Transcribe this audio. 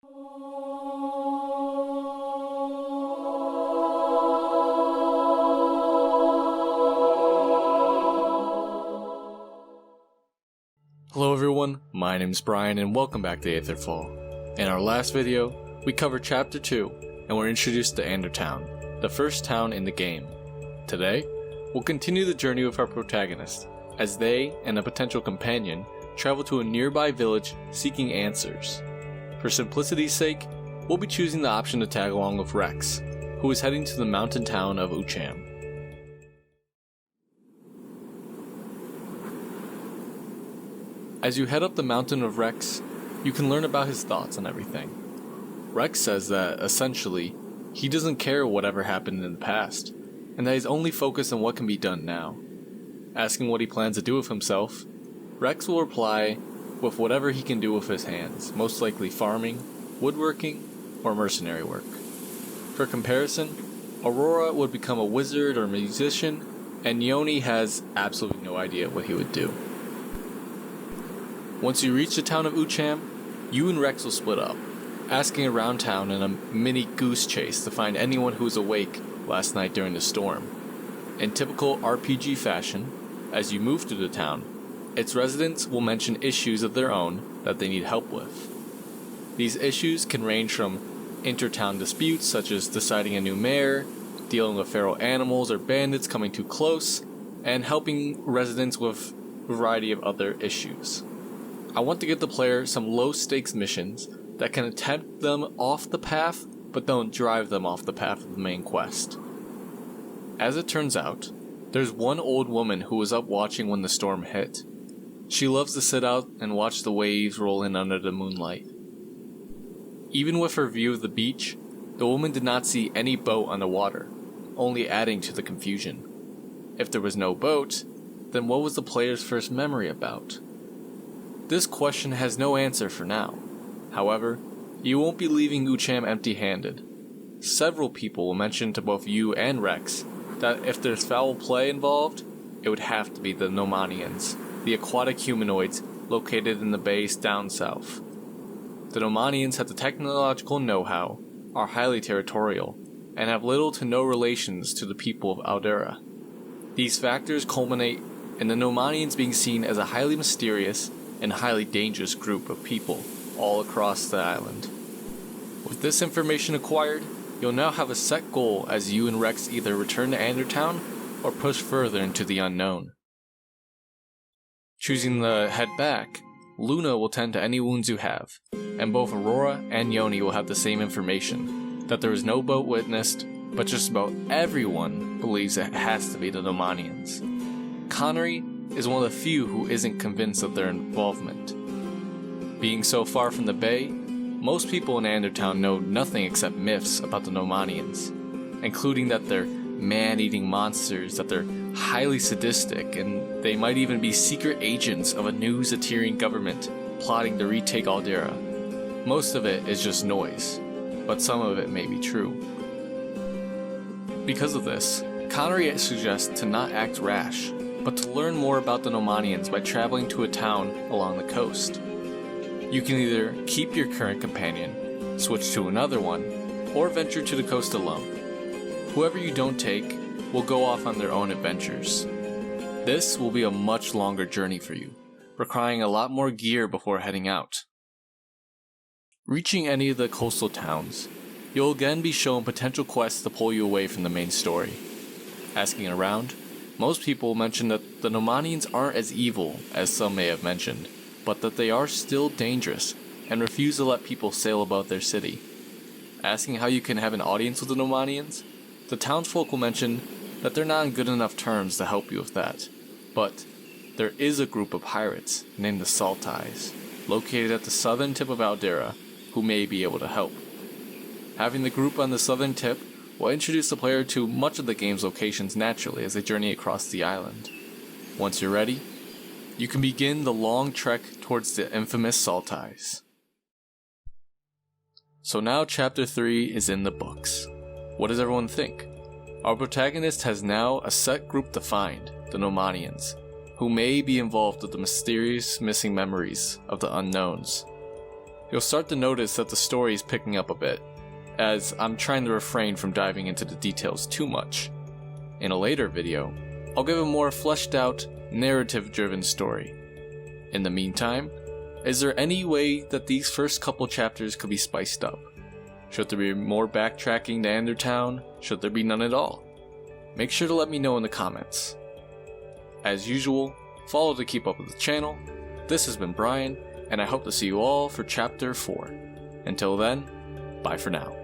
Hello everyone, my name is Brian and welcome back to Aetherfall. In our last video, we covered Chapter 2 and were introduced to Andertown, the first town in the game. Today, we'll continue the journey with our protagonist, as they and a potential companion travel to a nearby village seeking answers. For simplicity's sake, we'll be choosing the option to tag along with Rex, who is heading to the mountain town of Ucham. As you head up the mountain of Rex, you can learn about his thoughts on everything. Rex says that, essentially, he doesn't care whatever happened in the past, and that he's only focused on what can be done now. Asking what he plans to do with himself, Rex will reply with whatever he can do with his hands, most likely farming, woodworking, or mercenary work. For comparison, Aurora would become a wizard or musician, and Yoni has absolutely no idea what he would do. Once you reach the town of Ucham, you and Rex will split up, asking around town in a mini goose chase to find anyone who was awake last night during the storm. In typical RPG fashion, as you move through the town, its residents will mention issues of their own that they need help with. These issues can range from inter-town disputes such as deciding a new mayor, dealing with feral animals or bandits coming too close, and helping residents with a variety of other issues. I want to give the player some low-stakes missions that can tempt them off the path, but don't drive them off the path of the main quest. As it turns out, there's one old woman who was up watching when the storm hit. She loves to sit out and watch the waves roll in under the moonlight. Even with her view of the beach, the woman did not see any boat on the water, only adding to the confusion. If there was no boat, then what was the player's first memory about? This question has no answer for now. However, you won't be leaving Ucham empty-handed. Several people will mention to both you and Rex that if there's foul play involved, it would have to be the Nomanians, the aquatic humanoids located in the base down south. The Nomanians have the technological know-how, are highly territorial, and have little to no relations to the people of Aldera. These factors culminate in the Nomanians being seen as a highly mysterious and highly dangerous group of people all across the island. With this information acquired, you'll now have a set goal as you and Rex either return to Andertown or push further into the unknown. Choosing the head back, Luna will tend to any wounds you have, and both Aurora and Yoni will have the same information, that there is no boat witnessed, but just about everyone believes it has to be the Nomanians. Connery is one of the few who isn't convinced of their involvement. Being so far from the bay, most people in Andertown know nothing except myths about the Nomanians, including that they're man-eating monsters, that they're highly sadistic, and they might even be secret agents of a new Zaterian government plotting to retake Aldera. Most of it is just noise, but some of it may be true. Because of this, Connery suggests to not act rash, but to learn more about the Nomanians by traveling to a town along the coast. You can either keep your current companion, switch to another one, or venture to the coast alone. Whoever you don't take will go off on their own adventures. This will be a much longer journey for you, requiring a lot more gear before heading out. Reaching any of the coastal towns, you'll again be shown potential quests to pull you away from the main story. Asking around, most people mention that the Nomanians aren't as evil as some may have mentioned, but that they are still dangerous and refuse to let people sail above their city. Asking how you can have an audience with the Nomanians, the townsfolk will mention that they're not on good enough terms to help you with that, but there is a group of pirates named the Salteis, located at the southern tip of Aldera, who may be able to help. Having the group on the southern tip will introduce the player to much of the game's locations naturally as they journey across the island. Once you're ready, you can begin the long trek towards the infamous Salteis. So now Chapter 3 is in the books. What does everyone think? Our protagonist has now a set group to find, the Nomanians, who may be involved with the mysterious missing memories of the unknowns. you'll start to notice that the story is picking up a bit, as I'm trying to refrain from diving into the details too much. In a later video, I'll give a more fleshed out, narrative-driven story. In the meantime, is there any way that these first couple chapters could be spiced up? Should there be more backtracking to Andertown? Should there be none at all? Make sure to let me know in the comments. As usual, follow to keep up with the channel. This has been Brian, and I hope to see you all for Chapter 4. Until then, bye for now.